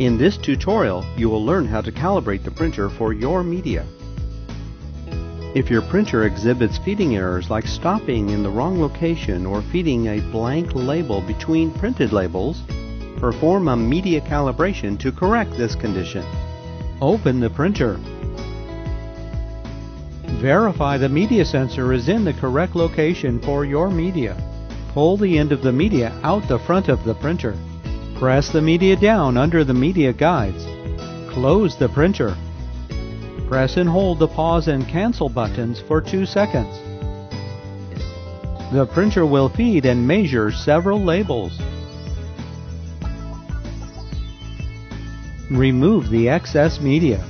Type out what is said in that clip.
In this tutorial, you will learn how to calibrate the printer for your media. If your printer exhibits feeding errors like stopping in the wrong location or feeding a blank label between printed labels, perform a media calibration to correct this condition. Open the printer. Verify the media sensor is in the correct location for your media. Pull the end of the media out the front of the printer. Press the media down under the media guides. Close the printer. Press and hold the pause and cancel buttons for 2 seconds. The printer will feed and measure several labels. Remove the excess media.